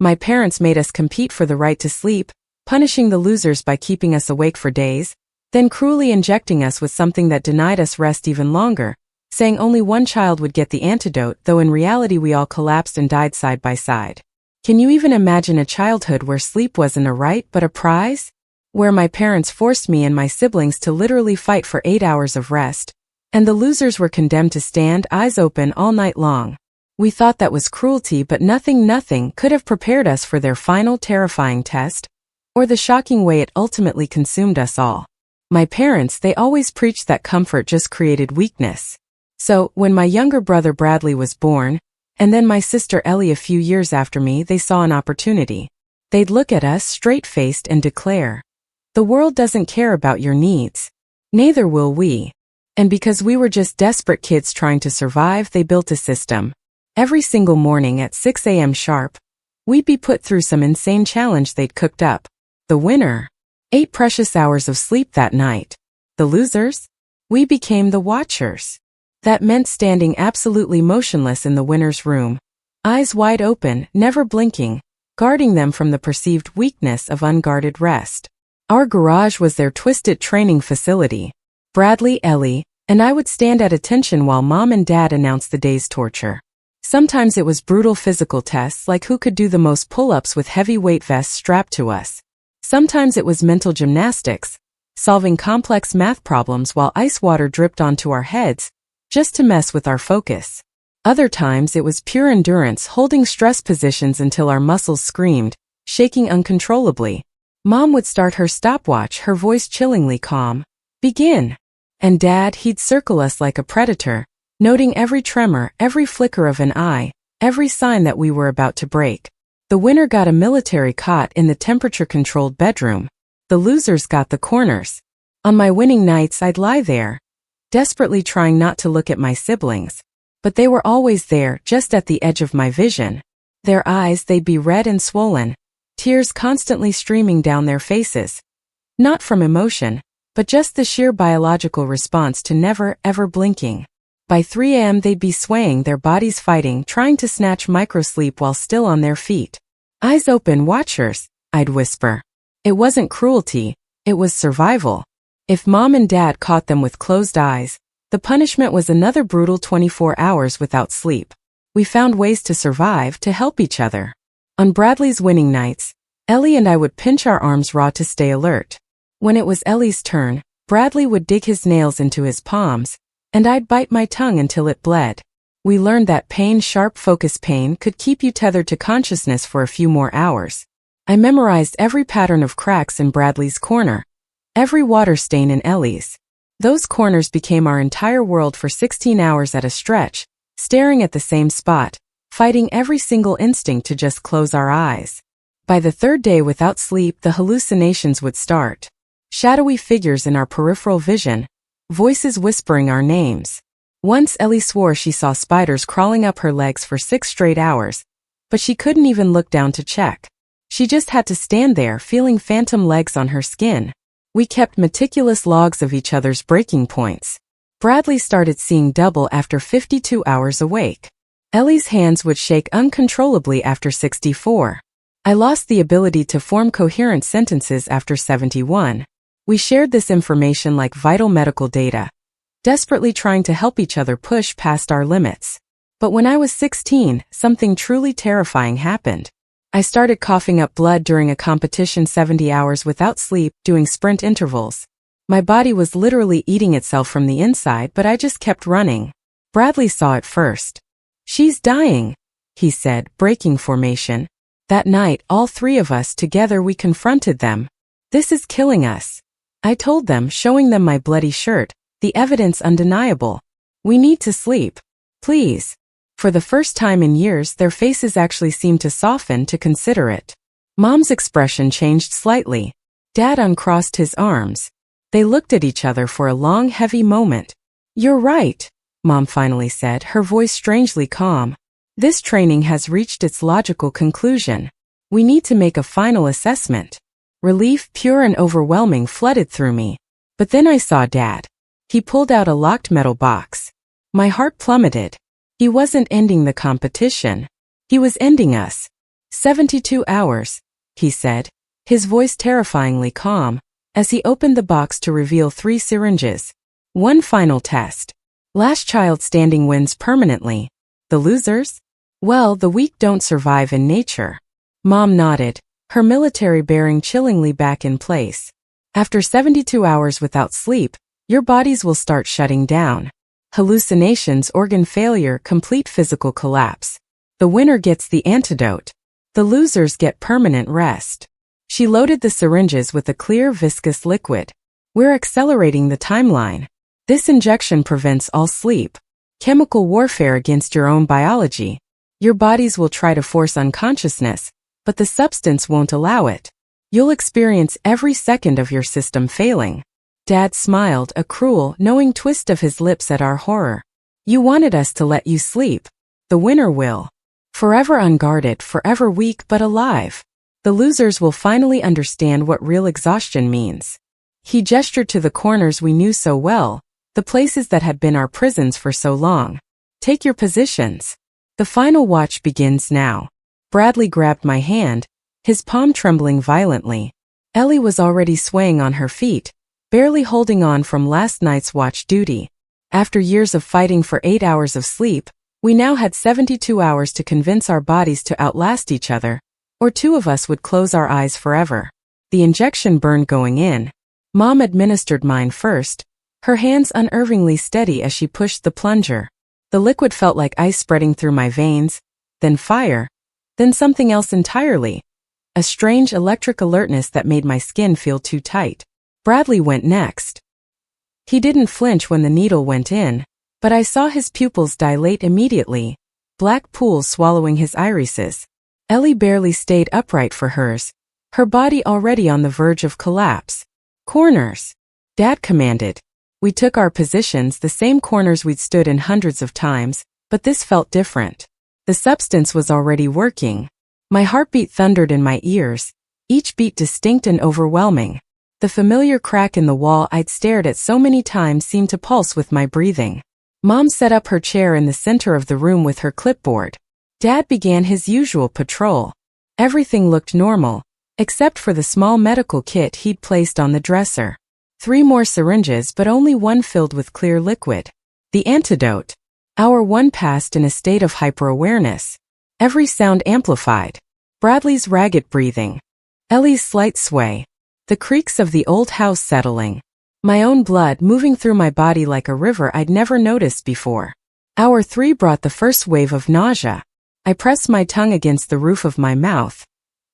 My parents made us compete for the right to sleep, punishing the losers by keeping us awake for days, then cruelly injecting us with something that denied us rest even longer, saying only one child would get the antidote, though in reality we all collapsed and died side by side. Can you even imagine a childhood where sleep wasn't a right but a prize? Where my parents forced me and my siblings to literally fight for 8 hours of rest, and the losers were condemned to stand eyes open all night long. We thought that was cruelty, but nothing could have prepared us for their final terrifying test, or the shocking way it ultimately consumed us all. My parents, they always preached that comfort just created weakness. So, when my younger brother Bradley was born, and then my sister Ellie a few years after me, they saw an opportunity. They'd look at us straight-faced and declare, "The world doesn't care about your needs. Neither will we." And because we were just desperate kids trying to survive, they built a system. Every single morning at 6 a.m. sharp, we'd be put through some insane challenge they'd cooked up. The winner, 8 precious hours of sleep that night. The losers? We became the watchers. That meant standing absolutely motionless in the winner's room, eyes wide open, never blinking, guarding them from the perceived weakness of unguarded rest. Our garage was their twisted training facility. Bradley, Ellie, and I would stand at attention while Mom and Dad announced the day's torture. Sometimes it was brutal physical tests like who could do the most pull-ups with heavy-weight vests strapped to us. Sometimes it was mental gymnastics, solving complex math problems while ice water dripped onto our heads, just to mess with our focus. Other times it was pure endurance, holding stress positions until our muscles screamed, shaking uncontrollably. Mom would start her stopwatch, her voice chillingly calm. "Begin." And Dad, he'd circle us like a predator, noting every tremor, every flicker of an eye, every sign that we were about to break. The winner got a military cot in the temperature-controlled bedroom. The losers got the corners. On my winning nights, I'd lie there, desperately trying not to look at my siblings. But they were always there, just at the edge of my vision. Their eyes, they'd be red and swollen, tears constantly streaming down their faces. Not from emotion, but just the sheer biological response to never, ever blinking. By 3 a.m. they'd be swaying, their bodies fighting, trying to snatch microsleep while still on their feet. "Eyes open, watchers," I'd whisper. It wasn't cruelty, it was survival. If Mom and Dad caught them with closed eyes, the punishment was another brutal 24 hours without sleep. We found ways to survive, to help each other. On Bradley's winning nights, Ellie and I would pinch our arms raw to stay alert. When it was Ellie's turn, Bradley would dig his nails into his palms, and I'd bite my tongue until it bled. We learned that pain, sharp focus pain, could keep you tethered to consciousness for a few more hours. I memorized every pattern of cracks in Bradley's corner, every water stain in Ellie's. Those corners became our entire world for 16 hours at a stretch, staring at the same spot, fighting every single instinct to just close our eyes. By the third day without sleep, the hallucinations would start. Shadowy figures in our peripheral vision, voices whispering our names. Once Ellie swore she saw spiders crawling up her legs for 6 straight hours, but she couldn't even look down to check. She just had to stand there feeling phantom legs on her skin. We kept meticulous logs of each other's breaking points. Bradley started seeing double after 52 hours awake. Ellie's hands would shake uncontrollably after 64. I lost the ability to form coherent sentences after 71. We shared this information like vital medical data, desperately trying to help each other push past our limits. But when I was 16, something truly terrifying happened. I started coughing up blood during a competition, 70 hours without sleep, doing sprint intervals. My body was literally eating itself from the inside, but I just kept running. Bradley saw it first. "She's dying," he said, breaking formation. That night, all 3 of us together, we confronted them. "This is killing us," I told them, showing them my bloody shirt, the evidence undeniable. "We need to sleep. Please." For the first time in years, their faces actually seemed to soften, to consider it. Mom's expression changed slightly. Dad uncrossed his arms. They looked at each other for a long, heavy moment. "You're right," Mom finally said, her voice strangely calm. "This training has reached its logical conclusion. We need to make a final assessment." Relief, pure and overwhelming, flooded through me. But then I saw Dad. He pulled out a locked metal box. My heart plummeted. He wasn't ending the competition. He was ending us. 72 hours, he said, his voice terrifyingly calm, as he opened the box to reveal 3 syringes. One final test. Last child standing wins permanently. The losers? Well, the weak don't survive in nature. Mom nodded, her military bearing chillingly back in place. After 72 hours without sleep, your bodies will start shutting down. Hallucinations, organ failure, complete physical collapse. The winner gets the antidote. The losers get permanent rest. She loaded the syringes with a clear, viscous liquid. We're accelerating the timeline. This injection prevents all sleep. Chemical warfare against your own biology. Your bodies will try to force unconsciousness, but the substance won't allow it. You'll experience every second of your system failing. Dad smiled, a cruel, knowing twist of his lips at our horror. You wanted us to let you sleep. The winner will. Forever unguarded, forever weak but alive. The losers will finally understand what real exhaustion means. He gestured to the corners we knew so well, the places that had been our prisons for so long. Take your positions. The final watch begins now. Bradley grabbed my hand, his palm trembling violently. Ellie was already swaying on her feet, barely holding on from last night's watch duty. After years of fighting for 8 hours of sleep, we now had 72 hours to convince our bodies to outlast each other, or 2 of us would close our eyes forever. The injection burned going in. Mom administered mine first, her hands unnervingly steady as she pushed the plunger. The liquid felt like ice spreading through my veins, then fire, then something else entirely. A strange electric alertness that made my skin feel too tight. Bradley went next. He didn't flinch when the needle went in, but I saw his pupils dilate immediately, black pools swallowing his irises. Ellie barely stayed upright for hers, her body already on the verge of collapse. Corners, Dad commanded. We took our positions, the same corners we'd stood in hundreds of times, but this felt different. The substance was already working. My heartbeat thundered in my ears, each beat distinct and overwhelming. The familiar crack in the wall I'd stared at so many times seemed to pulse with my breathing. Mom set up her chair in the center of the room with her clipboard. Dad began his usual patrol. Everything looked normal, except for the small medical kit he'd placed on the dresser. 3 more syringes, but only one filled with clear liquid. The antidote. Hour 1 passed in a state of hyper-awareness. Every sound amplified. Bradley's ragged breathing. Ellie's slight sway. The creaks of the old house settling. My own blood moving through my body like a river I'd never noticed before. Hour 3 brought the first wave of nausea. I pressed my tongue against the roof of my mouth.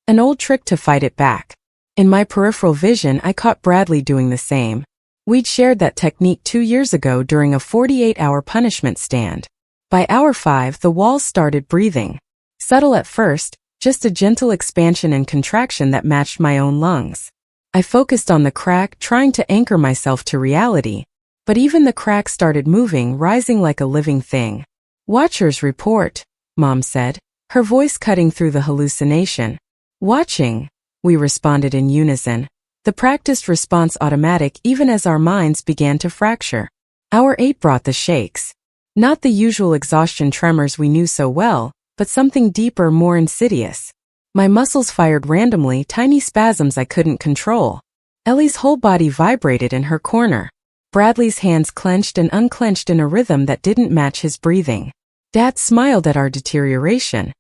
An old trick to fight it back. In my peripheral vision, I caught Bradley doing the same. We'd shared that technique 2 years ago during a 48-hour punishment stand. By hour 5, the walls started breathing. Subtle at first, just a gentle expansion and contraction that matched my own lungs. I focused on the crack, trying to anchor myself to reality. But even the crack started moving, rising like a living thing. Watchers report, Mom said, her voice cutting through the hallucination. Watching, we responded in unison. The practiced response automatic even as our minds began to fracture. Hour 8 brought the shakes. Not the usual exhaustion tremors we knew so well, but something deeper, more insidious. My muscles fired randomly, tiny spasms I couldn't control. Ellie's whole body vibrated in her corner. Bradley's hands clenched and unclenched in a rhythm that didn't match his breathing. Dad smiled at our deterioration.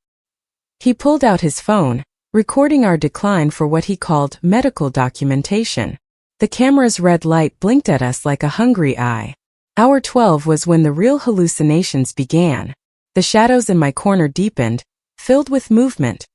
He pulled out his phone, recording our decline for what he called medical documentation. The camera's red light blinked at us like a hungry eye. Hour 12 was when the real hallucinations began. The shadows in my corner deepened, filled with movement.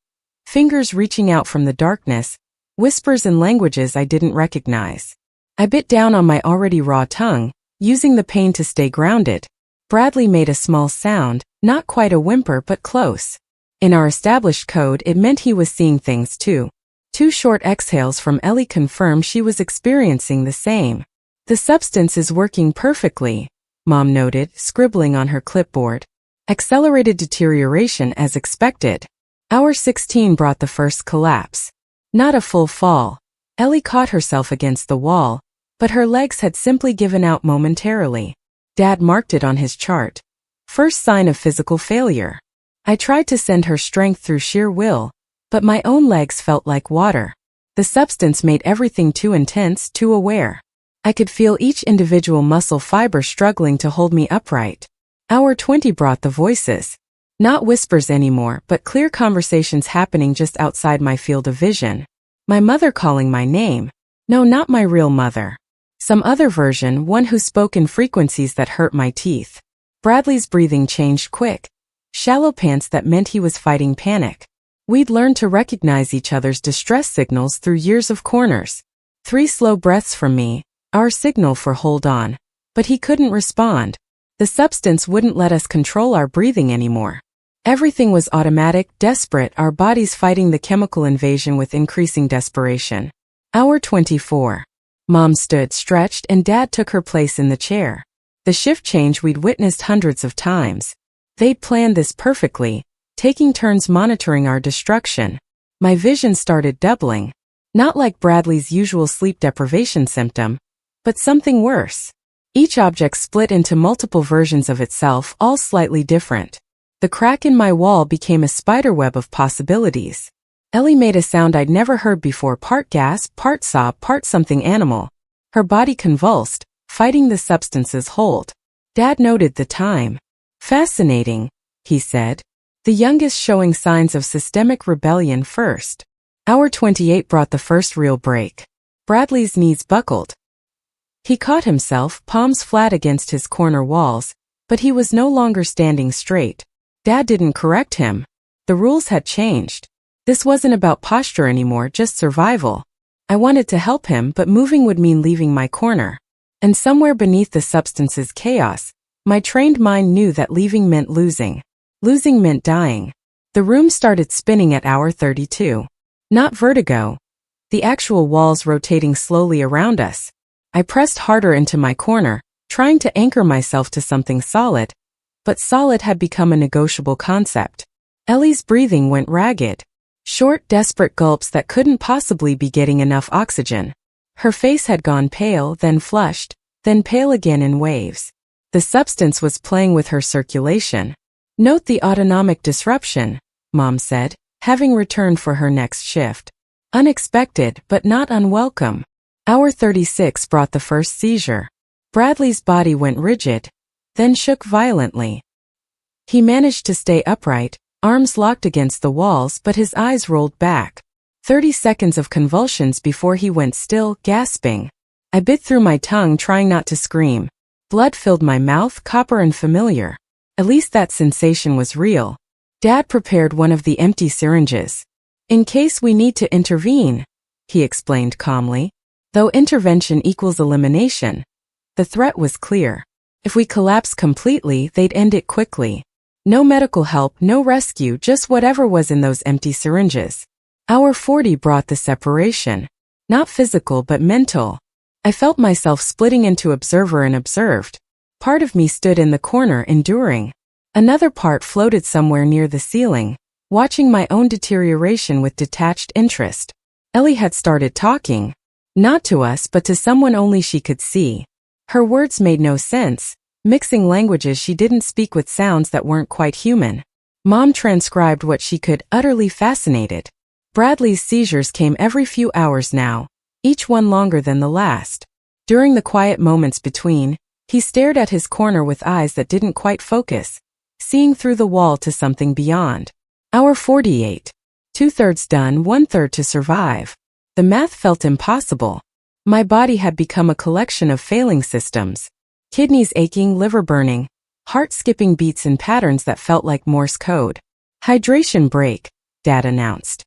Fingers reaching out from the darkness, whispers in languages I didn't recognize. I bit down on my already raw tongue, using the pain to stay grounded. Bradley made a small sound, not quite a whimper but close. In our established code, it meant he was seeing things too. 2 short exhales from Ellie confirmed she was experiencing the same. The substance is working perfectly, Mom noted, scribbling on her clipboard. Accelerated deterioration as expected. Hour 16 brought the first collapse. Not a full fall. Ellie caught herself against the wall, but her legs had simply given out momentarily. Dad marked it on his chart. First sign of physical failure. I tried to send her strength through sheer will, but my own legs felt like water. The substance made everything too intense, too aware. I could feel each individual muscle fiber struggling to hold me upright. Hour 20 brought the voices. Not whispers anymore, but clear conversations happening just outside my field of vision. My mother calling my name. No, not my real mother. Some other version, one who spoke in frequencies that hurt my teeth. Bradley's breathing changed quick. Shallow pants that meant he was fighting panic. We'd learned to recognize each other's distress signals through years of corners. 3 slow breaths from me, our signal for hold on. But he couldn't respond. The substance wouldn't let us control our breathing anymore. Everything was automatic, desperate, our bodies fighting the chemical invasion with increasing desperation. Hour 24. Mom stood stretched and Dad took her place in the chair. The shift change we'd witnessed hundreds of times. They'd planned this perfectly, taking turns monitoring our destruction. My vision started doubling. Not like Bradley's usual sleep deprivation symptom, but something worse. Each object split into multiple versions of itself, all slightly different. The crack in my wall became a spiderweb of possibilities. Ellie made a sound I'd never heard before, part gasp, part sob, part something animal. Her body convulsed, fighting the substance's hold. Dad noted the time. Fascinating, he said. The youngest showing signs of systemic rebellion first. Hour 28 brought the first real break. Bradley's knees buckled. He caught himself, palms flat against his corner walls, but he was no longer standing straight. Dad didn't correct him. The rules had changed. This wasn't about posture anymore, just survival. I wanted to help him, but moving would mean leaving my corner. And somewhere beneath the substance's chaos, my trained mind knew that leaving meant losing. Losing meant dying. The room started spinning at hour 32. Not vertigo. The actual walls rotating slowly around us. I pressed harder into my corner, trying to anchor myself to something solid. But solid had become a negotiable concept. Ellie's breathing went ragged. Short, desperate gulps that couldn't possibly be getting enough oxygen. Her face had gone pale, then flushed, then pale again in waves. The substance was playing with her circulation. Note the autonomic disruption, Mom said, having returned for her next shift. Unexpected, but not unwelcome. Hour 36 brought the first seizure. Bradley's body went rigid, then shook violently. He managed to stay upright, arms locked against the walls, but his eyes rolled back. 30 seconds of convulsions before he went still, gasping. I bit through my tongue, trying not to scream. Blood filled my mouth, copper and familiar. At least that sensation was real. Dad prepared one of the empty syringes. In case we need to intervene, he explained calmly. Though intervention equals elimination, the threat was clear. If we collapsed completely, they'd end it quickly. No medical help, no rescue, just whatever was in those empty syringes. Hour 40 brought the separation. Not physical but mental. I felt myself splitting into observer and observed. Part of me stood in the corner, enduring. Another part floated somewhere near the ceiling, watching my own deterioration with detached interest. Ellie had started talking. Not to us, but to someone only she could see. Her words made no sense, mixing languages she didn't speak with sounds that weren't quite human. Mom transcribed what she could, utterly fascinated. Bradley's seizures came every few hours now, each one longer than the last. During the quiet moments between, he stared at his corner with eyes that didn't quite focus, seeing through the wall to something beyond. Hour 48. 2/3 done, 1/3 to survive. The math felt impossible. My body had become a collection of failing systems. Kidneys aching, liver burning, heart skipping beats in patterns that felt like Morse code. Hydration break, Dad announced.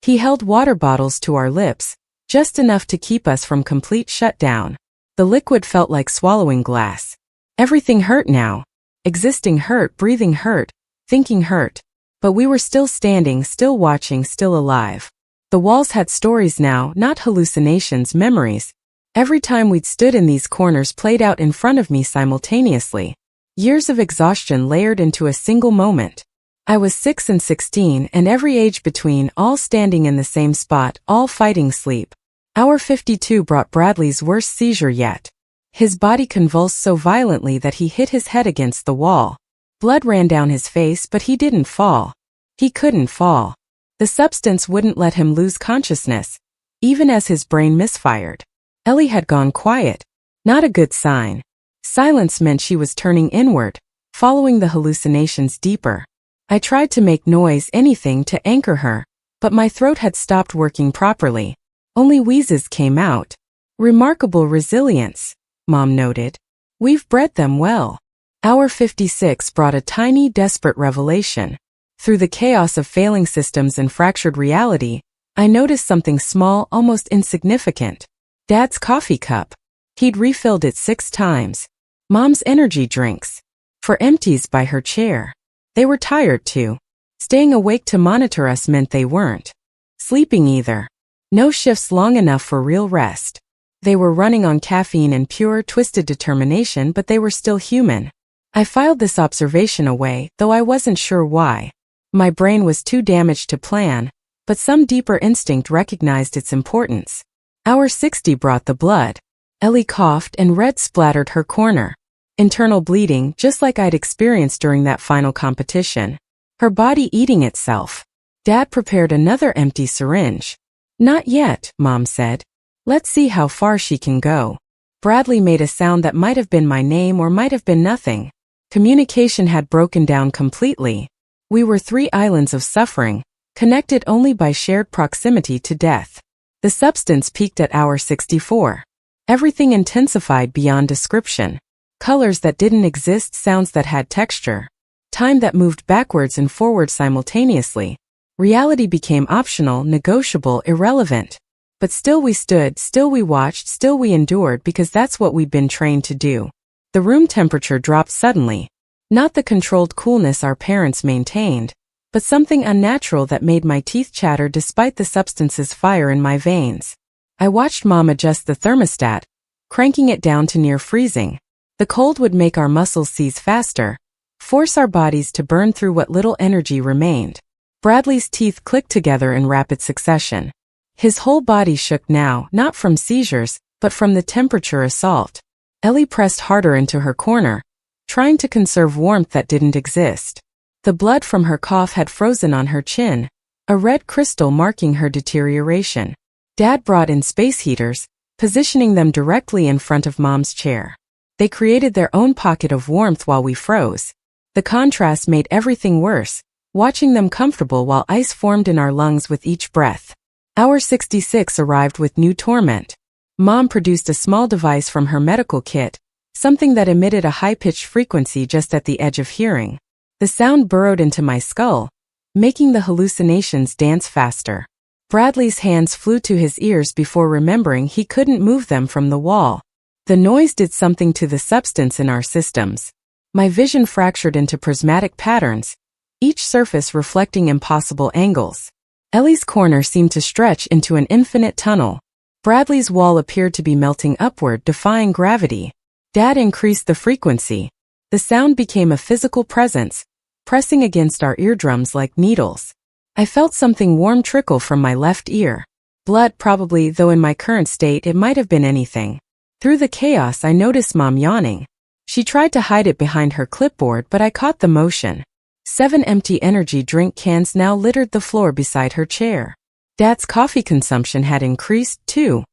He held water bottles to our lips, just enough to keep us from complete shutdown. The liquid felt like swallowing glass. Everything hurt now. Existing hurt, breathing hurt, thinking hurt. But we were still standing, still watching, still alive. The walls had stories now, not hallucinations, memories. Every time we'd stood in these corners played out in front of me simultaneously. Years of exhaustion layered into a single moment. I was 6 and 16, and every age between, all standing in the same spot, all fighting sleep. Hour 52 brought Bradley's worst seizure yet. His body convulsed so violently that he hit his head against the wall. Blood ran down his face, but he didn't fall. He couldn't fall. The substance wouldn't let him lose consciousness, even as his brain misfired. Ellie had gone quiet. Not a good sign. Silence meant she was turning inward, following the hallucinations deeper. I tried to make noise, anything to anchor her, but my throat had stopped working properly. Only wheezes came out. Remarkable resilience, Mom noted. We've bred them well. Hour 56 brought a tiny, desperate revelation. Through the chaos of failing systems and fractured reality, I noticed something small, almost insignificant. Dad's coffee cup. He'd refilled it 6 times. Mom's energy drinks. 4 empties by her chair. They were tired too. Staying awake to monitor us meant they weren't sleeping either. No shifts long enough for real rest. They were running on caffeine and pure, twisted determination, but they were still human. I filed this observation away, though I wasn't sure why. My brain was too damaged to plan, but some deeper instinct recognized its importance. Hour 60 brought the blood. Ellie coughed and red splattered her corner. Internal bleeding, just like I'd experienced during that final competition. Her body eating itself. Dad prepared another empty syringe. Not yet, Mom said. Let's see how far she can go. Bradley made a sound that might have been my name or might have been nothing. Communication had broken down completely. We were 3 islands of suffering, connected only by shared proximity to death. The substance peaked at hour 64. Everything intensified beyond description. Colors that didn't exist, sounds that had texture. Time that moved backwards and forward simultaneously. Reality became optional, negotiable, irrelevant. But still we stood, still we watched, still we endured, because that's what we'd been trained to do. The room temperature dropped suddenly. Not the controlled coolness our parents maintained, but something unnatural that made my teeth chatter despite the substance's fire in my veins. I watched Mom adjust the thermostat, cranking it down to near freezing. The cold would make our muscles seize faster, force our bodies to burn through what little energy remained. Bradley's teeth clicked together in rapid succession. His whole body shook now, not from seizures, but from the temperature assault. Ellie pressed harder into her corner, trying to conserve warmth that didn't exist. The blood from her cough had frozen on her chin, a red crystal marking her deterioration. Dad brought in space heaters, positioning them directly in front of Mom's chair. They created their own pocket of warmth while we froze. The contrast made everything worse, watching them comfortable while ice formed in our lungs with each breath. Hour 66 arrived with new torment. Mom produced a small device from her medical kit, something that emitted a high-pitched frequency just at the edge of hearing. The sound burrowed into my skull, making the hallucinations dance faster. Bradley's hands flew to his ears before remembering he couldn't move them from the wall. The noise did something to the substance in our systems. My vision fractured into prismatic patterns, each surface reflecting impossible angles. Ellie's corner seemed to stretch into an infinite tunnel. Bradley's wall appeared to be melting upward, defying gravity. Dad increased the frequency. The sound became a physical presence, pressing against our eardrums like needles. I felt something warm trickle from my left ear. Blood probably, though in my current state it might have been anything. Through the chaos I noticed Mom yawning. She tried to hide it behind her clipboard, but I caught the motion. 7 empty energy drink cans now littered the floor beside her chair. Dad's coffee consumption had increased, too.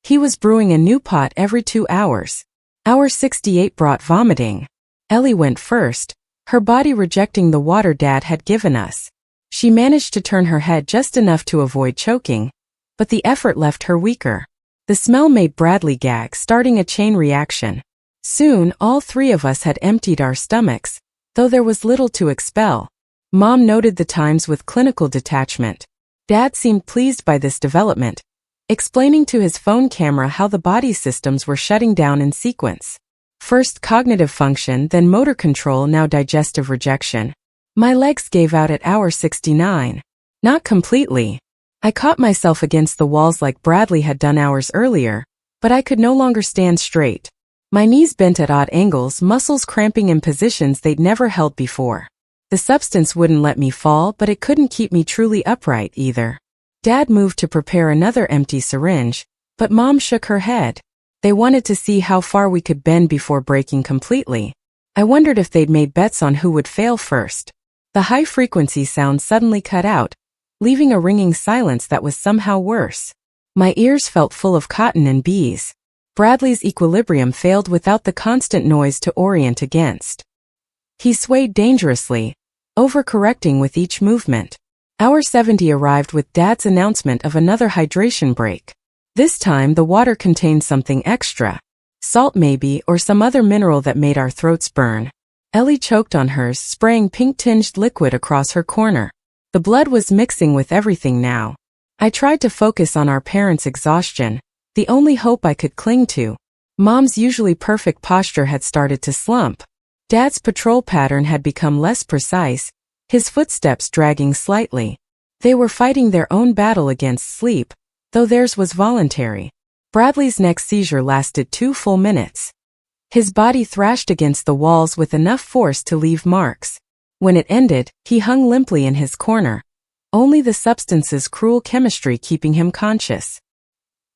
He was brewing a new pot every 2 hours. Hour 68 brought vomiting. Ellie went first, her body rejecting the water Dad had given us. She managed to turn her head just enough to avoid choking, but the effort left her weaker. The smell made Bradley gag, starting a chain reaction. Soon, all 3 of us had emptied our stomachs, though there was little to expel. Mom noted the times with clinical detachment. Dad seemed pleased by this development, explaining to his phone camera how the body systems were shutting down in sequence. First cognitive function, then motor control, now digestive rejection. My legs gave out at hour 69. Not completely. I caught myself against the walls like Bradley had done hours earlier, but I could no longer stand straight. My knees bent at odd angles, muscles cramping in positions they'd never held before. The substance wouldn't let me fall, but it couldn't keep me truly upright either. Dad moved to prepare another empty syringe, but Mom shook her head. They wanted to see how far we could bend before breaking completely. I wondered if they'd made bets on who would fail first. The high-frequency sound suddenly cut out, leaving a ringing silence that was somehow worse. My ears felt full of cotton and bees. Bradley's equilibrium failed without the constant noise to orient against. He swayed dangerously, overcorrecting with each movement. Hour 70 arrived with Dad's announcement of another hydration break. This time the water contained something extra. Salt maybe, or some other mineral that made our throats burn. Ellie choked on hers, spraying pink-tinged liquid across her corner. The blood was mixing with everything now. I tried to focus on our parents' exhaustion, the only hope I could cling to. Mom's usually perfect posture had started to slump. Dad's patrol pattern had become less precise, his footsteps dragging slightly. They were fighting their own battle against sleep, though theirs was voluntary. Bradley's next seizure lasted 2 full minutes. His body thrashed against the walls with enough force to leave marks. When it ended, he hung limply in his corner, only the substance's cruel chemistry keeping him conscious.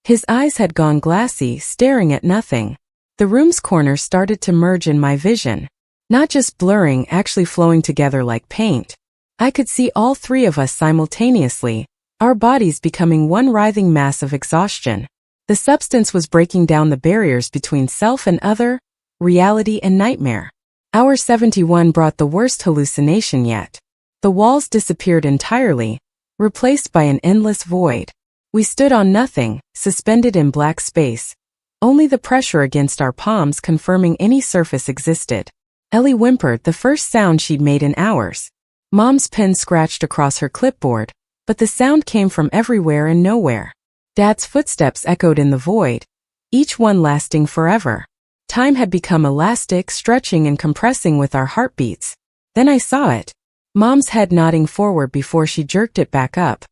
His eyes had gone glassy, staring at nothing. The room's corners started to merge in my vision. Not just blurring, actually flowing together like paint. I could see all 3 of us simultaneously, our bodies becoming one writhing mass of exhaustion. The substance was breaking down the barriers between self and other, reality and nightmare. Hour 71 brought the worst hallucination yet. The walls disappeared entirely, replaced by an endless void. We stood on nothing, suspended in black space. Only the pressure against our palms confirming any surface existed. Ellie whimpered, the first sound she'd made in hours. Mom's pen scratched across her clipboard, but the sound came from everywhere and nowhere. Dad's footsteps echoed in the void, each one lasting forever. Time had become elastic, stretching and compressing with our heartbeats. Then I saw it. Mom's head nodding forward before she jerked it back up.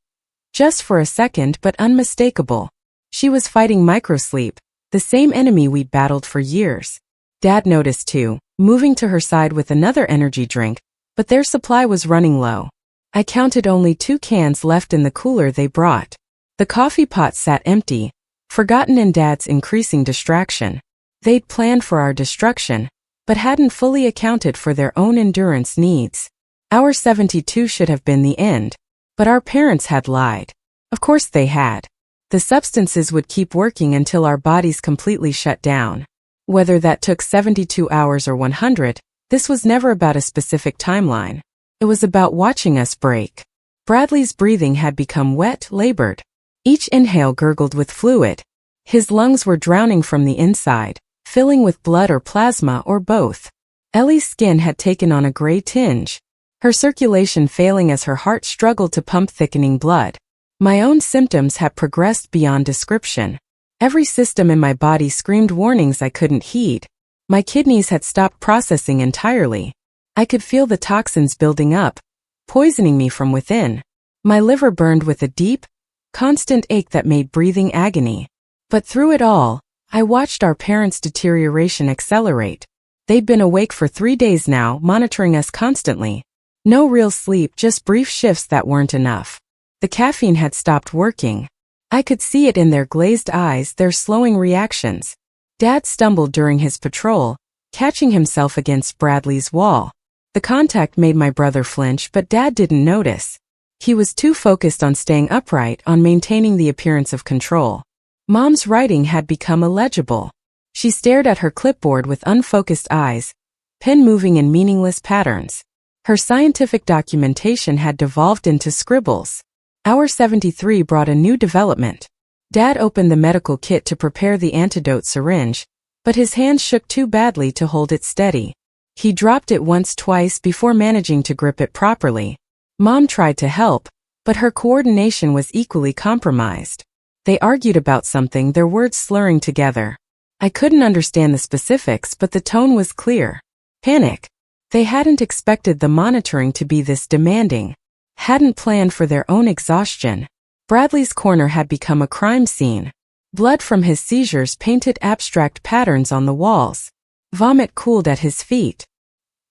Just for a second, but unmistakable. She was fighting microsleep, the same enemy we'd battled for years. Dad noticed too, moving to her side with another energy drink, but their supply was running low. I counted only 2 cans left in the cooler they brought. The coffee pot sat empty, forgotten in Dad's increasing distraction. They'd planned for our destruction, but hadn't fully accounted for their own endurance needs. Hour 72 should have been the end, but our parents had lied. Of course they had. The substances would keep working until our bodies completely shut down. Whether that took 72 hours or 100, this was never about a specific timeline. It was about watching us break. Bradley's breathing had become wet, labored. Each inhale gurgled with fluid. His lungs were drowning from the inside, filling with blood or plasma or both. Ellie's skin had taken on a gray tinge, her circulation failing as her heart struggled to pump thickening blood. My own symptoms had progressed beyond description. Every system in my body screamed warnings I couldn't heed. My kidneys had stopped processing entirely. I could feel the toxins building up, poisoning me from within. My liver burned with a deep, constant ache that made breathing agony. But through it all, I watched our parents' deterioration accelerate. They'd been awake for 3 days now, monitoring us constantly. No real sleep, just brief shifts that weren't enough. The caffeine had stopped working. I could see it in their glazed eyes, their slowing reactions. Dad stumbled during his patrol, catching himself against Bradley's wall. The contact made my brother flinch, but Dad didn't notice. He was too focused on staying upright, on maintaining the appearance of control. Mom's writing had become illegible. She stared at her clipboard with unfocused eyes, pen moving in meaningless patterns. Her scientific documentation had devolved into scribbles. Hour 73 brought a new development. Dad opened the medical kit to prepare the antidote syringe, but his hands shook too badly to hold it steady. He dropped it twice before managing to grip it properly. Mom tried to help, but her coordination was equally compromised. They argued about something, their words slurring together. I couldn't understand the specifics, but the tone was clear. Panic. They hadn't expected the monitoring to be this demanding. Hadn't planned for their own exhaustion. Bradley's corner had become a crime scene. Blood from his seizures painted abstract patterns on the walls. Vomit cooled at his feet.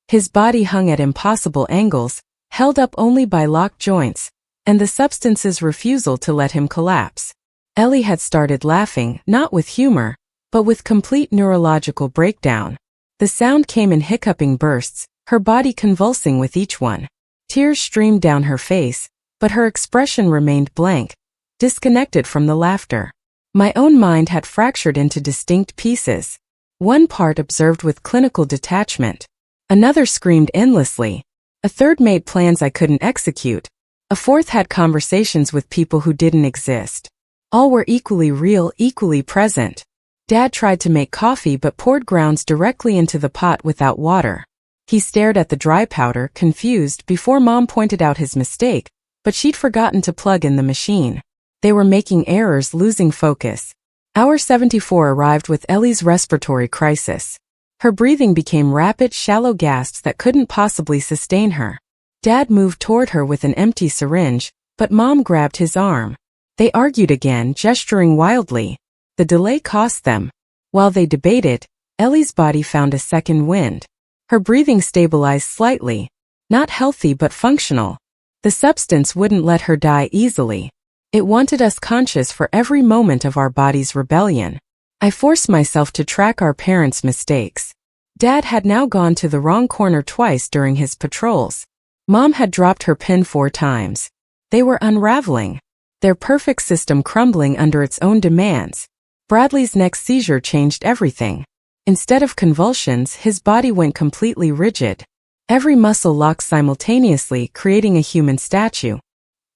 His body hung at impossible angles, held up only by locked joints, and the substance's refusal to let him collapse. Ellie had started laughing, not with humor, but with complete neurological breakdown. The sound came in hiccuping bursts, her body convulsing with each one. Tears streamed down her face, but her expression remained blank, disconnected from the laughter. My own mind had fractured into distinct pieces. One part observed with clinical detachment. Another screamed endlessly. A third made plans I couldn't execute. A fourth had conversations with people who didn't exist. All were equally real, equally present. Dad tried to make coffee but poured grounds directly into the pot without water. He stared at the dry powder, confused, before Mom pointed out his mistake, but she'd forgotten to plug in the machine. They were making errors, losing focus. Hour 74 arrived with Ellie's respiratory crisis. Her breathing became rapid, shallow gasps that couldn't possibly sustain her. Dad moved toward her with an empty syringe, but Mom grabbed his arm. They argued again, gesturing wildly. The delay cost them. While they debated, Ellie's body found a second wind. Her breathing stabilized slightly. Not healthy but functional. The substance wouldn't let her die easily. It wanted us conscious for every moment of our body's rebellion. I forced myself to track our parents' mistakes. Dad had now gone to the wrong corner twice during his patrols. Mom had dropped her pin 4 times. They were unraveling. Their perfect system crumbling under its own demands. Bradley's next seizure changed everything. Instead of convulsions, his body went completely rigid. Every muscle locked simultaneously, creating a human statue.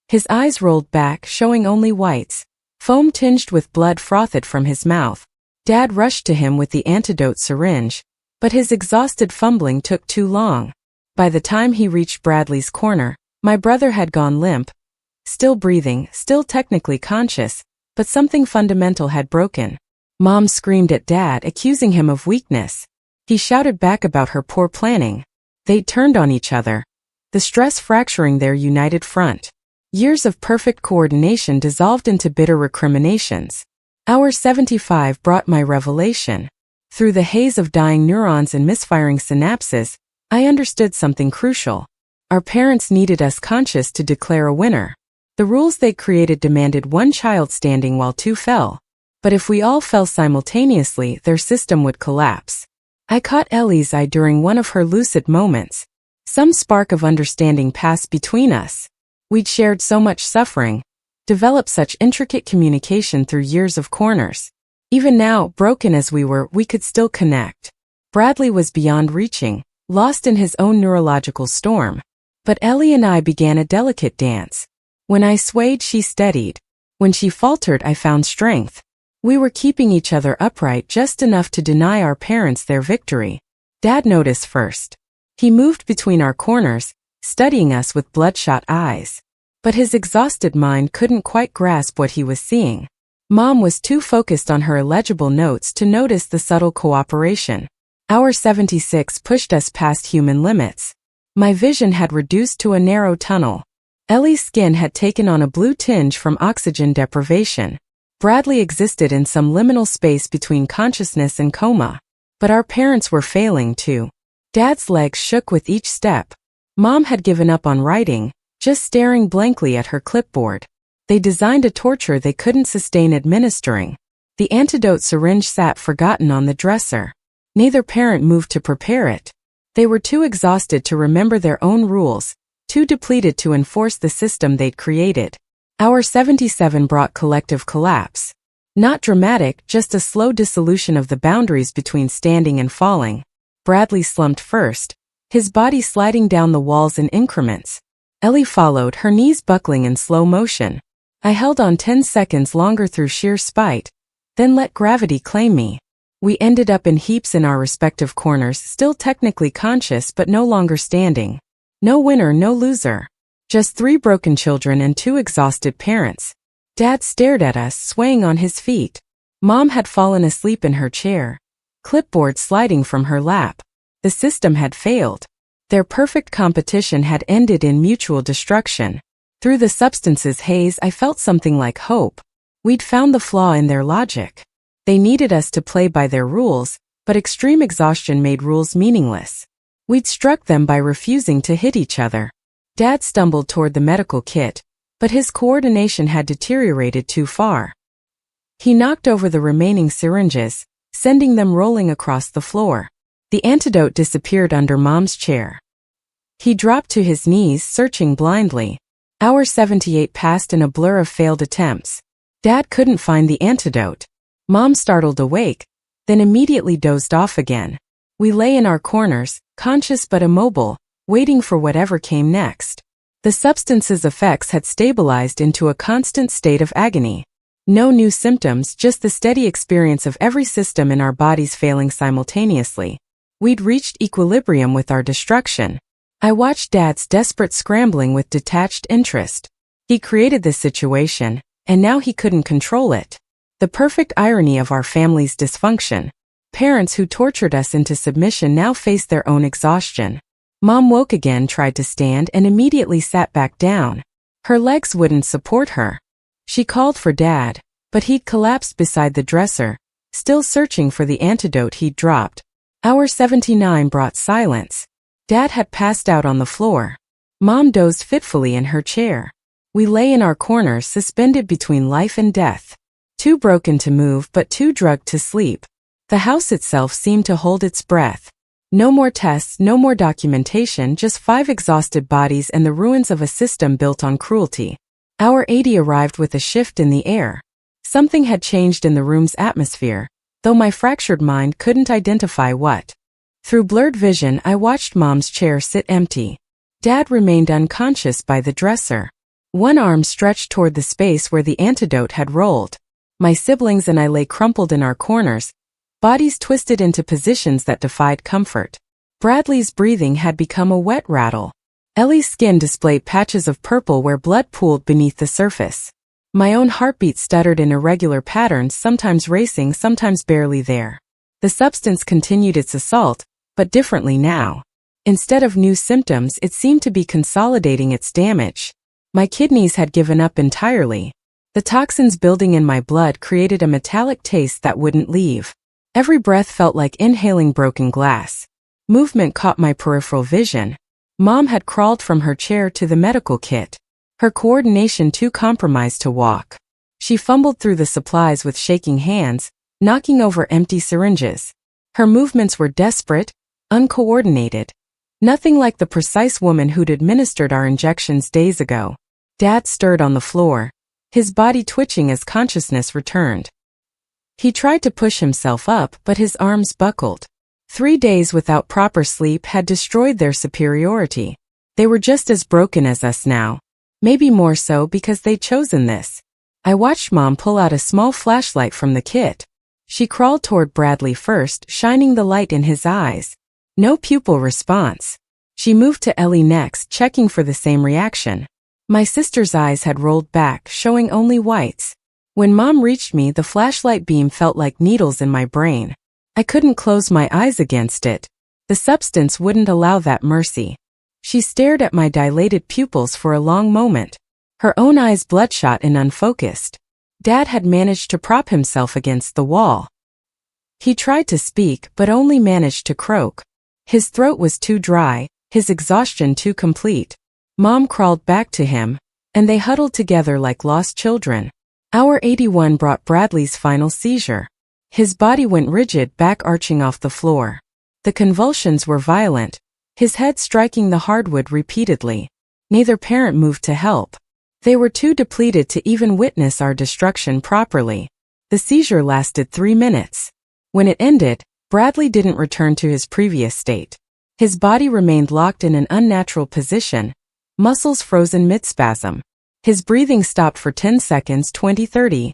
His eyes rolled back, showing only whites. Foam tinged with blood frothed from his mouth. Dad rushed to him with the antidote syringe, but his exhausted fumbling took too long. By the time he reached Bradley's corner, my brother had gone limp. Still breathing, still technically conscious, but something fundamental had broken. Mom screamed at Dad, accusing him of weakness. He shouted back about her poor planning. They turned on each other. The stress fracturing their united front. Years of perfect coordination dissolved into bitter recriminations. Hour 75 brought my revelation. Through the haze of dying neurons and misfiring synapses, I understood something crucial. Our parents needed us conscious to declare a winner. The rules they created demanded one child standing while 2 fell. But if we all fell simultaneously, their system would collapse. I caught Ellie's eye during one of her lucid moments. Some spark of understanding passed between us. We'd shared so much suffering, developed such intricate communication through years of corners. Even now, broken as we were, we could still connect. Bradley was beyond reaching, lost in his own neurological storm. But Ellie and I began a delicate dance. When I swayed, she steadied. When she faltered, I found strength. We were keeping each other upright just enough to deny our parents their victory. Dad noticed first. He moved between our corners, studying us with bloodshot eyes. But his exhausted mind couldn't quite grasp what he was seeing. Mom was too focused on her illegible notes to notice the subtle cooperation. Hour 76 pushed us past human limits. My vision had reduced to a narrow tunnel. Ellie's skin had taken on a blue tinge from oxygen deprivation. Bradley existed in some liminal space between consciousness and coma. But our parents were failing too. Dad's legs shook with each step. Mom had given up on writing, just staring blankly at her clipboard. They designed a torture they couldn't sustain administering. The antidote syringe sat forgotten on the dresser. Neither parent moved to prepare it. They were too exhausted to remember their own rules, too depleted to enforce the system they'd created. Hour 77 brought collective collapse. Not dramatic, just a slow dissolution of the boundaries between standing and falling. Bradley slumped first, his body sliding down the walls in increments. Ellie followed, her knees buckling in slow motion. I held on 10 seconds longer through sheer spite, then let gravity claim me. We ended up in heaps in our respective corners, still technically conscious but no longer standing. No winner, no loser. Just 3 broken children and 2 exhausted parents. Dad stared at us, swaying on his feet. Mom had fallen asleep in her chair, clipboard sliding from her lap. The system had failed. Their perfect competition had ended in mutual destruction. Through the substance's haze, I felt something like hope. We'd found the flaw in their logic. They needed us to play by their rules, but extreme exhaustion made rules meaningless. We'd struck them by refusing to hit each other. Dad stumbled toward the medical kit, but his coordination had deteriorated too far. He knocked over the remaining syringes, sending them rolling across the floor. The antidote disappeared under Mom's chair. He dropped to his knees, searching blindly. Hour 78 passed in a blur of failed attempts. Dad couldn't find the antidote. Mom startled awake, then immediately dozed off again. We lay in our corners, conscious but immobile, waiting for whatever came next. The substance's effects had stabilized into a constant state of agony. No new symptoms, just the steady experience of every system in our bodies failing simultaneously. We'd reached equilibrium with our destruction. I watched Dad's desperate scrambling with detached interest. He created this situation, and now he couldn't control it. The perfect irony of our family's dysfunction. Parents who tortured us into submission now faced their own exhaustion. Mom woke again, tried to stand, and immediately sat back down. Her legs wouldn't support her. She called for Dad, but he'd collapsed beside the dresser, still searching for the antidote he'd dropped. Hour 79 brought silence. Dad had passed out on the floor. Mom dozed fitfully in her chair. We lay in our corners, suspended between life and death. Too broken to move but too drugged to sleep. The house itself seemed to hold its breath. No more tests, no more documentation, just 5 exhausted bodies and the ruins of a system built on cruelty. Hour 80 arrived with a shift in the air. Something had changed in the room's atmosphere, though my fractured mind couldn't identify what. Through blurred vision, I watched Mom's chair sit empty. Dad remained unconscious by the dresser. One arm stretched toward the space where the antidote had rolled. My siblings and I lay crumpled in our corners, bodies twisted into positions that defied comfort. Bradley's breathing had become a wet rattle. Ellie's skin displayed patches of purple where blood pooled beneath the surface. My own heartbeat stuttered in irregular patterns, sometimes racing, sometimes barely there. The substance continued its assault, but differently now. Instead of new symptoms, it seemed to be consolidating its damage. My kidneys had given up entirely. The toxins building in my blood created a metallic taste that wouldn't leave. Every breath felt like inhaling broken glass. Movement caught my peripheral vision. Mom had crawled from her chair to the medical kit. Her coordination too compromised to walk. She fumbled through the supplies with shaking hands, knocking over empty syringes. Her movements were desperate, uncoordinated. Nothing like the precise woman who'd administered our injections days ago. Dad stirred on the floor, his body twitching as consciousness returned. He tried to push himself up, but his arms buckled. 3 days without proper sleep had destroyed their superiority. They were just as broken as us now. Maybe more so because they'd chosen this. I watched Mom pull out a small flashlight from the kit. She crawled toward Bradley first, shining the light in his eyes. No pupil response. She moved to Ellie next, checking for the same reaction. My sister's eyes had rolled back, showing only whites. When Mom reached me, the flashlight beam felt like needles in my brain. I couldn't close my eyes against it. The substance wouldn't allow that mercy. She stared at my dilated pupils for a long moment, her own eyes bloodshot and unfocused. Dad had managed to prop himself against the wall. He tried to speak, but only managed to croak. His throat was too dry, his exhaustion too complete. Mom crawled back to him, and they huddled together like lost children. Hour 81 brought Bradley's final seizure. His body went rigid, back arching off the floor. The convulsions were violent, his head striking the hardwood repeatedly. Neither parent moved to help. They were too depleted to even witness our destruction properly. The seizure lasted 3 minutes. When it ended, Bradley didn't return to his previous state. His body remained locked in an unnatural position, muscles frozen mid-spasm. His breathing stopped for 10 seconds, 20, 30.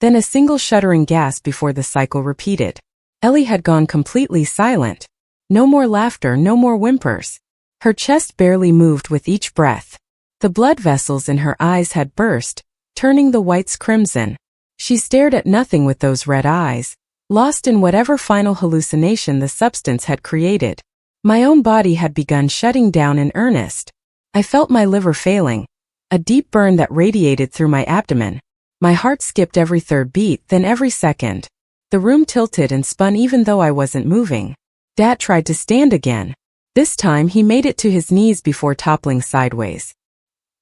Then a single shuddering gasp before the cycle repeated. Ellie had gone completely silent. No more laughter, no more whimpers. Her chest barely moved with each breath. The blood vessels in her eyes had burst, turning the whites crimson. She stared at nothing with those red eyes, lost in whatever final hallucination the substance had created. My own body had begun shutting down in earnest. I felt my liver failing, a deep burn that radiated through my abdomen. My heart skipped every third beat, then every second. The room tilted and spun even though I wasn't moving. Dad tried to stand again. This time he made it to his knees before toppling sideways.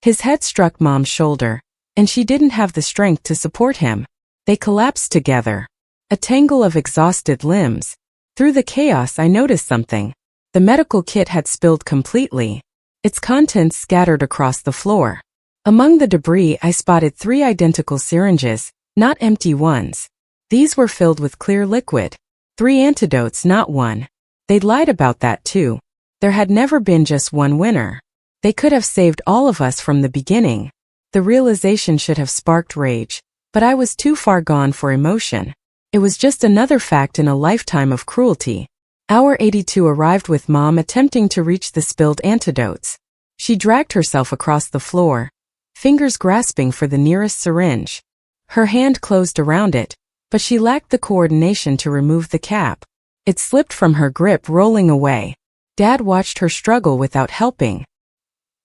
His head struck Mom's shoulder, and she didn't have the strength to support him. They collapsed together. A tangle of exhausted limbs. Through the chaos I noticed something. The medical kit had spilled completely. Its contents scattered across the floor. Among the debris I spotted 3 identical syringes, not empty ones. These were filled with clear liquid. 3 antidotes, not 1. They'd lied about that too. There had never been just one winner. They could have saved all of us from the beginning. The realization should have sparked rage, but I was too far gone for emotion. It was just another fact in a lifetime of cruelty. Hour 82 arrived with Mom attempting to reach the spilled antidotes. She dragged herself across the floor, fingers grasping for the nearest syringe. Her hand closed around it, but she lacked the coordination to remove the cap. It slipped from her grip, rolling away. Dad watched her struggle without helping.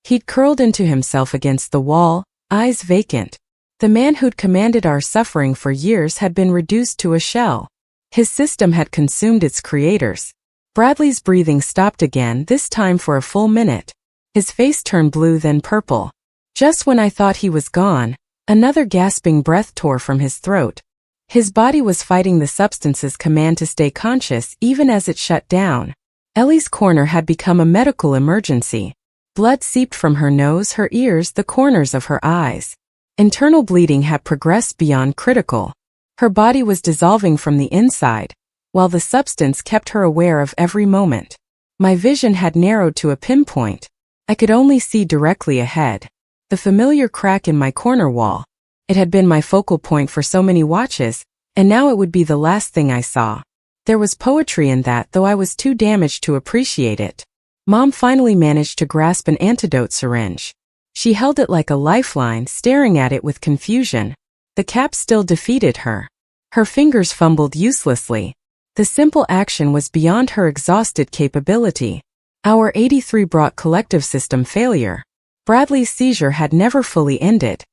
He'd curled into himself against the wall, eyes vacant. The man who'd commanded our suffering for years had been reduced to a shell. His system had consumed its creators. Bradley's breathing stopped again, this time for a full minute. His face turned blue, then purple. Just when I thought he was gone, another gasping breath tore from his throat. His body was fighting the substance's command to stay conscious even as it shut down. Ellie's corner had become a medical emergency. Blood seeped from her nose, her ears, the corners of her eyes. Internal bleeding had progressed beyond critical. Her body was dissolving from the inside, while the substance kept her aware of every moment. My vision had narrowed to a pinpoint. I could only see directly ahead. The familiar crack in my corner wall. It had been my focal point for so many watches, and now it would be the last thing I saw. There was poetry in that, though I was too damaged to appreciate it. Mom finally managed to grasp an antidote syringe. She held it like a lifeline, staring at it with confusion. The cap still defeated her. Her fingers fumbled uselessly. The simple action was beyond her exhausted capability. Hour 83 brought collective system failure. Bradley's seizure had never fully ended.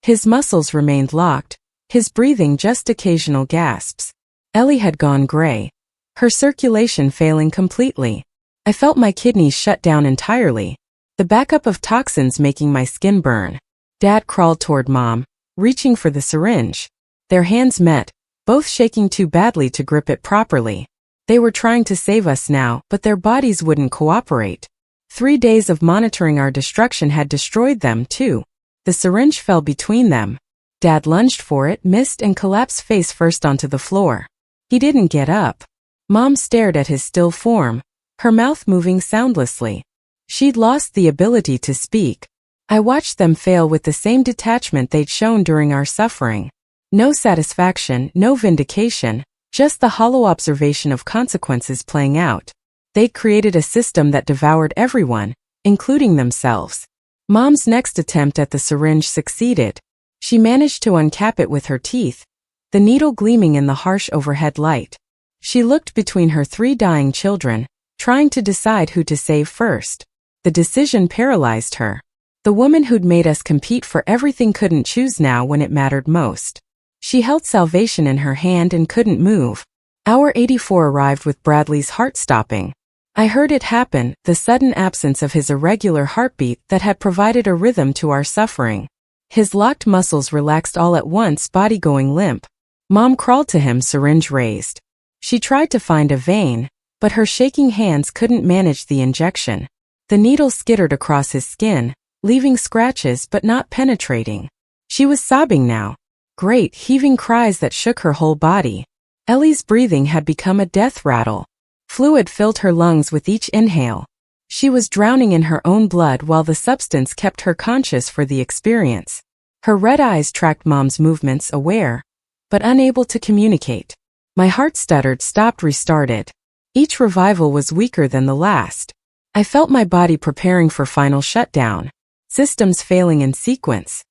His muscles remained locked, his breathing just occasional gasps. Ellie had gone gray, her circulation failing completely. I felt my kidneys shut down entirely. The backup of toxins making my skin burn. Dad crawled toward Mom, reaching for the syringe. Their hands met, both shaking too badly to grip it properly. They were trying to save us now, but their bodies wouldn't cooperate. 3 days of monitoring our destruction had destroyed them too. The syringe fell between them. Dad lunged for it, missed, and collapsed face first onto the floor. He didn't get up. Mom stared at his still form, her mouth moving soundlessly. She'd lost the ability to speak. I watched them fail with the same detachment they'd shown during our suffering. No satisfaction, no vindication, just the hollow observation of consequences playing out. They'd created a system that devoured everyone, including themselves. Mom's next attempt at the syringe succeeded. She managed to uncap it with her teeth, the needle gleaming in the harsh overhead light. She looked between her 3 dying children, trying to decide who to save first. The decision paralyzed her. The woman who'd made us compete for everything couldn't choose now when it mattered most. She held salvation in her hand and couldn't move. Hour 84 arrived with Bradley's heart stopping. I heard it happen, the sudden absence of his irregular heartbeat that had provided a rhythm to our suffering. His locked muscles relaxed all at once, body going limp. Mom crawled to him, syringe raised. She tried to find a vein, but her shaking hands couldn't manage the injection. The needle skittered across his skin, leaving scratches but not penetrating. She was sobbing now. Great, heaving cries that shook her whole body. Ellie's breathing had become a death rattle. Fluid filled her lungs with each inhale. She was drowning in her own blood while the substance kept her conscious for the experience. Her red eyes tracked Mom's movements, aware, but unable to communicate. My heart stuttered, stopped, restarted. Each revival was weaker than the last. I felt my body preparing for final shutdown. Systems failing in sequence.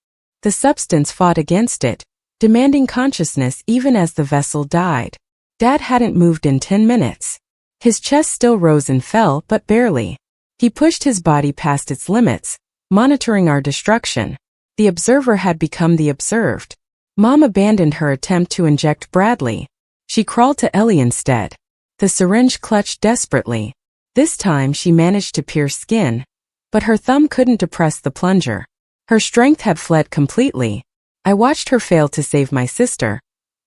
The substance fought against it, demanding consciousness even as the vessel died. Dad hadn't moved in 10 minutes. His chest still rose and fell, but barely. He pushed his body past its limits, monitoring our destruction. The observer had become the observed. Mom abandoned her attempt to inject Bradley. She crawled to Ellie instead. The syringe clutched desperately. This time she managed to pierce skin, but her thumb couldn't depress the plunger. Her strength had fled completely. I watched her fail to save my sister.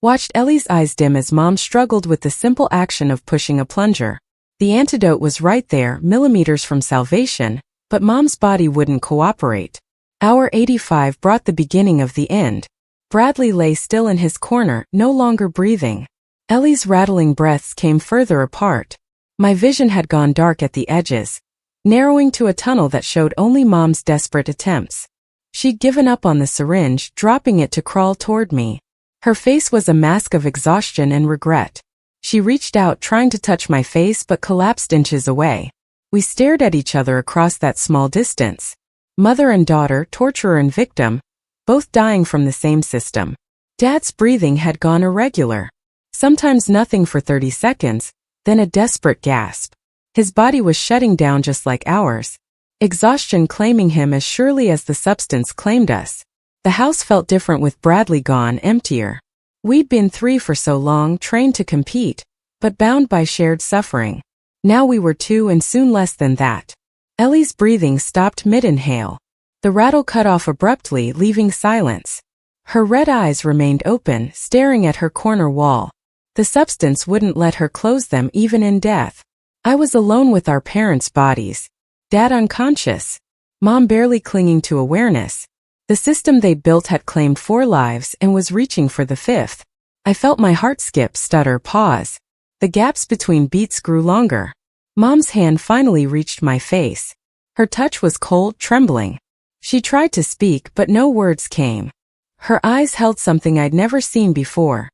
Watched Ellie's eyes dim as Mom struggled with the simple action of pushing a plunger. The antidote was right there, millimeters from salvation, but Mom's body wouldn't cooperate. Hour 85 brought the beginning of the end. Bradley lay still in his corner, no longer breathing. Ellie's rattling breaths came further apart. My vision had gone dark at the edges, narrowing to a tunnel that showed only Mom's desperate attempts. She'd given up on the syringe, dropping it to crawl toward me. Her face was a mask of exhaustion and regret. She reached out, trying to touch my face, but collapsed inches away. We stared at each other across that small distance. Mother and daughter, torturer and victim, both dying from the same system. Dad's breathing had gone irregular. Sometimes nothing for 30 seconds, then a desperate gasp. His body was shutting down just like ours, exhaustion claiming him as surely as the substance claimed us. The house felt different with Bradley gone, emptier. We'd been three for so long, trained to compete, but bound by shared suffering. Now we were two and soon less than that. Ellie's breathing stopped mid-inhale. The rattle cut off abruptly, leaving silence. Her red eyes remained open, staring at her corner wall. The substance wouldn't let her close them even in death. I was alone with our parents' bodies. Dad unconscious. Mom barely clinging to awareness. The system they'd built had claimed 4 lives and was reaching for the 5th. I felt my heart skip, stutter, pause. The gaps between beats grew longer. Mom's hand finally reached my face. Her touch was cold, trembling. She tried to speak, but no words came. Her eyes held something I'd never seen before.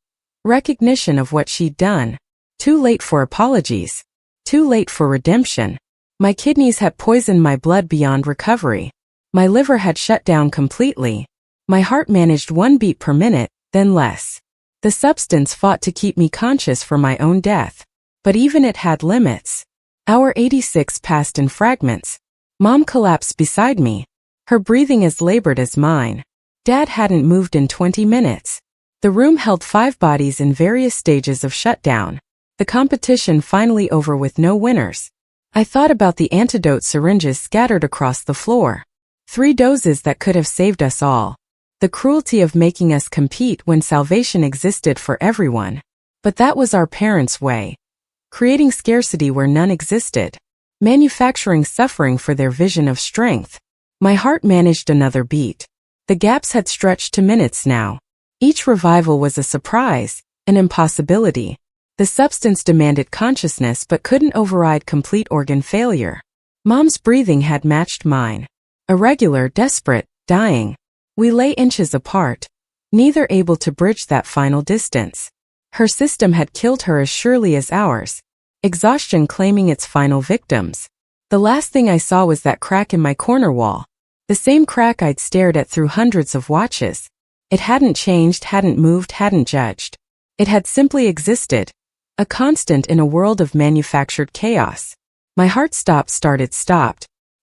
Recognition of what she'd done. Too late for apologies. Too late for redemption. My kidneys had poisoned my blood beyond recovery. My liver had shut down completely. My heart managed 1 beat per minute, then less. The substance fought to keep me conscious for my own death. But even it had limits. Hour 86 passed in fragments. Mom collapsed beside me. Her breathing as labored as mine. Dad hadn't moved in 20 minutes. The room held 5 bodies in various stages of shutdown. The competition finally over with no winners. I thought about the antidote syringes scattered across the floor. 3 doses that could have saved us all. The cruelty of making us compete when salvation existed for everyone. But that was our parents' way. Creating scarcity where none existed. Manufacturing suffering for their vision of strength. My heart managed another beat. The gaps had stretched to minutes now. Each revival was a surprise, an impossibility. The substance demanded consciousness but couldn't override complete organ failure. Mom's breathing had matched mine. Irregular, desperate, dying. We lay inches apart, neither able to bridge that final distance. Her system had killed her as surely as ours. Exhaustion claiming its final victims. The last thing I saw was that crack in my corner wall. The same crack I'd stared at through hundreds of watches. It hadn't changed, hadn't moved, hadn't judged. It had simply existed. A constant in a world of manufactured chaos. My heart stopped.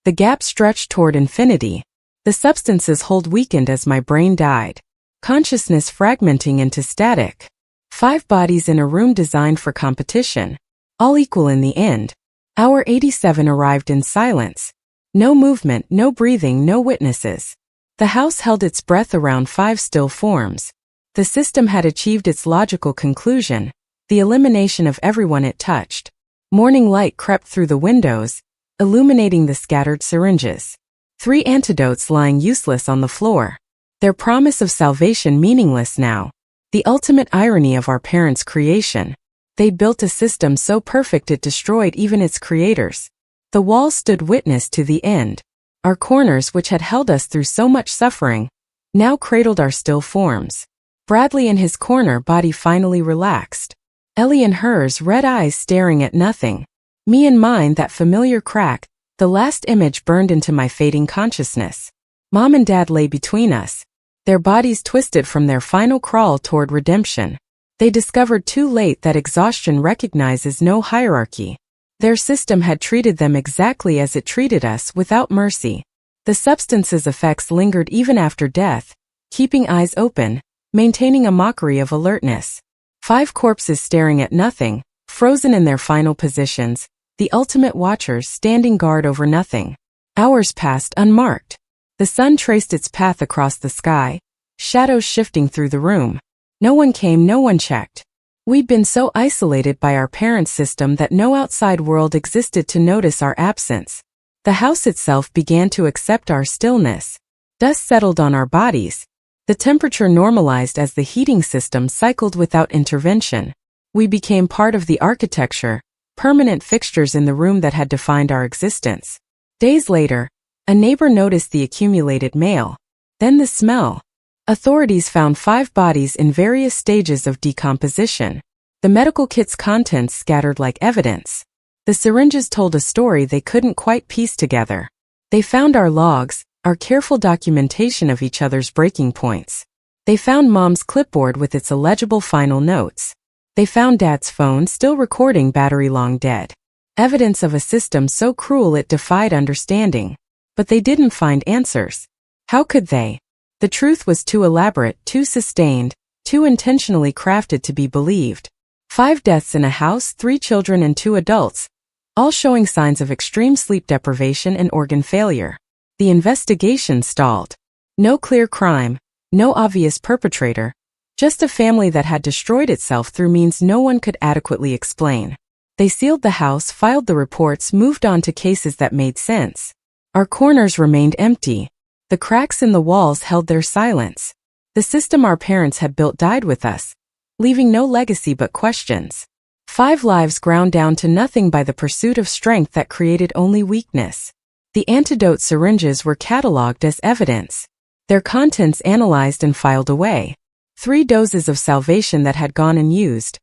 The gap stretched toward infinity. The substance's hold weakened as my brain died. Consciousness fragmenting into static. 5 bodies in a room designed for competition. All equal in the end. Hour 87 arrived in silence. No movement, no breathing, no witnesses. The house held its breath around 5 still forms. The system had achieved its logical conclusion, the elimination of everyone it touched. Morning light crept through the windows, illuminating the scattered syringes. 3 antidotes lying useless on the floor. Their promise of salvation meaningless now. The ultimate irony of our parents' creation. They built a system so perfect it destroyed even its creators. The walls stood witness to the end. Our corners, which had held us through so much suffering, now cradled our still forms. Bradley in his corner, body finally relaxed. Ellie in hers, red eyes staring at nothing. Me in mine, that familiar crack, the last image burned into my fading consciousness. Mom and Dad lay between us. Their bodies twisted from their final crawl toward redemption. They discovered too late that exhaustion recognizes no hierarchy. Their system had treated them exactly as it treated us, without mercy. The substance's effects lingered even after death, keeping eyes open, maintaining a mockery of alertness. 5 corpses staring at nothing, frozen in their final positions, the ultimate watchers standing guard over nothing. Hours passed unmarked. The sun traced its path across the sky, shadows shifting through the room. No one came, no one checked. We'd been so isolated by our parents' system that no outside world existed to notice our absence. The house itself began to accept our stillness. Dust settled on our bodies. The temperature normalized as the heating system cycled without intervention. We became part of the architecture, permanent fixtures in the room that had defined our existence. Days later, a neighbor noticed the accumulated mail. Then the smell. Authorities found 5 bodies in various stages of decomposition. The medical kit's contents scattered like evidence. The syringes told a story they couldn't quite piece together. They found our logs, our careful documentation of each other's breaking points. They found Mom's clipboard with its illegible final notes. They found Dad's phone still recording battery long dead. Evidence of a system so cruel it defied understanding. But they didn't find answers. How could they? The truth was too elaborate, too sustained, too intentionally crafted to be believed. 5 deaths in a house, 3 children and 2 adults, all showing signs of extreme sleep deprivation and organ failure. The investigation stalled. No clear crime, no obvious perpetrator, just a family that had destroyed itself through means no one could adequately explain. They sealed the house, filed the reports, moved on to cases that made sense. Our corners remained empty. The cracks in the walls held their silence. The system our parents had built died with us, leaving no legacy but questions. 5 lives ground down to nothing by the pursuit of strength that created only weakness. The antidote syringes were catalogued as evidence. Their contents analyzed and filed away. 3 doses of salvation that had gone unused.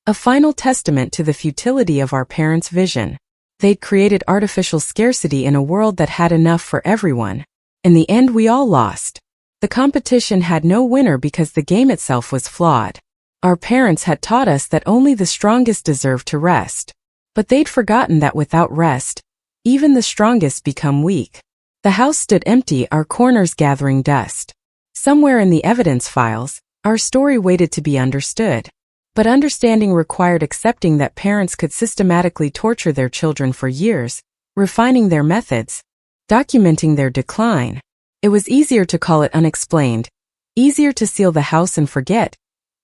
A final testament to the futility of our parents' vision. They'd created artificial scarcity in a world that had enough for everyone. In the end, we all lost. The competition had no winner because the game itself was flawed. Our parents had taught us that only the strongest deserved to rest. But they'd forgotten that without rest, even the strongest become weak. The house stood empty, our corners gathering dust. Somewhere in the evidence files, our story waited to be understood. But understanding required accepting that parents could systematically torture their children for years, refining their methods, documenting their decline. It was easier to call it unexplained, easier to seal the house and forget,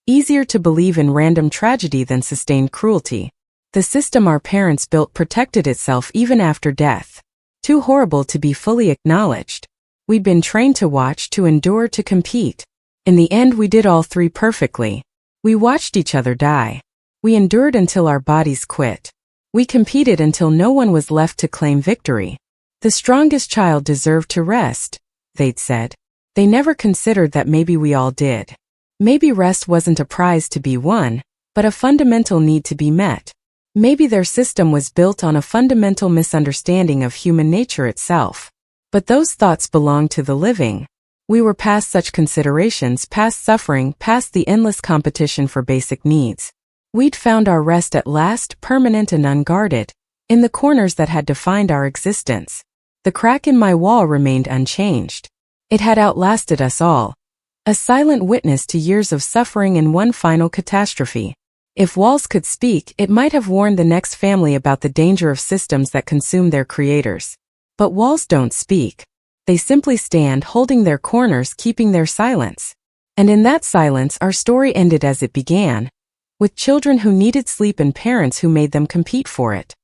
easier to believe in random tragedy than sustained cruelty. The system our parents built protected itself even after death. Too horrible to be fully acknowledged. We'd been trained to watch, to endure, to compete. In the end, we did all 3 perfectly. We watched each other die. We endured until our bodies quit. We competed until no one was left to claim victory. The strongest child deserved to rest, they'd said. They never considered that maybe we all did. Maybe rest wasn't a prize to be won, but a fundamental need to be met. Maybe their system was built on a fundamental misunderstanding of human nature itself. But those thoughts belonged to the living. We were past such considerations, past suffering, past the endless competition for basic needs. We'd found our rest at last, permanent and unguarded, in the corners that had defined our existence. The crack in my wall remained unchanged. It had outlasted us all. A silent witness to years of suffering and one final catastrophe. If walls could speak, it might have warned the next family about the danger of systems that consume their creators. But walls don't speak. They simply stand, holding their corners, keeping their silence. And in that silence, our story ended as it began, with children who needed sleep and parents who made them compete for it.